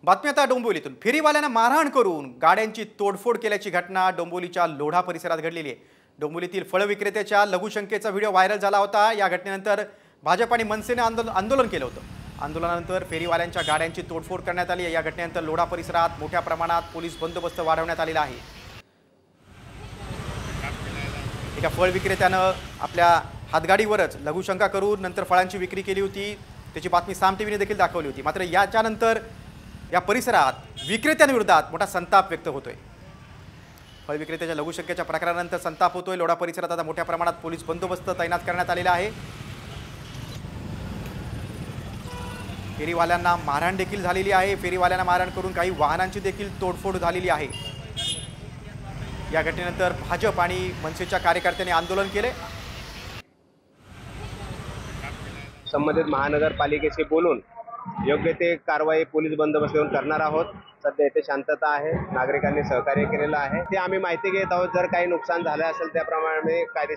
बातमी आता डोंबिवलीतून फेरीवाल्यांना मारहाण करून गाड्यांची तोडफोड केल्याची घटना डोंबिवलीच्या लोढा परिसरात घडलेली आहे। डोंबिवलीतील फळ विक्रेत्याच्या लघुशंकेचा व्हिडिओ व्हायरल झाला होता। या घटनेनंतर भाजप आणि मनसेने आंदोलन केलं होतं। आंदोलनानंतर फेरीवाल्यांच्या गाड्यांची तोडफोड करण्यात आली आहे। या घटनेनंतर लोढा परिसरात मोठ्या प्रमाणात पोलीस बंदोबस्त वाढवण्यात आलेला आहे। एका फळ विक्रेत्यानं आपल्या हातगाडीवरच लघुशंका करून नंतर फळांची विक्री केली होती। त्याची बातमी साम टीव्हीने देखील दाखवली होती। मात्र याच्यानंतर या परिसरात विक्रेत्यांविरोधात मोठा संताप व्यक्त होतोय। फळ विक्रेत्याच्या लघुशंकेच्या प्रकारानंतर संताप होतोय। लोढा परिसरात आता मोठ्या प्रमाणात पोलीस बंदोबस्त तैनात करण्यात आलेला आहे। फेरीवाल्यांना मारहाण देखील झालेली आहे। फेरीवाल्यांना मारहाण करून काही वाहनांची देखील तोडफोड झालेली आहे। या घटनेनंतर भाजप आणि मनसेच्या कार्यकर्त्यांनी आंदोलन केले। संबंधित महानगरपालिकेशी बोलून योग्य ते कारवाई पोलीस बंदोबस्त घेऊन करणार आहोत। सध्या इथे शांतता आहे, नागरिकांनी सहकार्य केलेलं आहे। ते आम्ही माहिती घेत आहोत। जर काही नुकसान झालं असेल त्याप्रमाणे कायदेशीर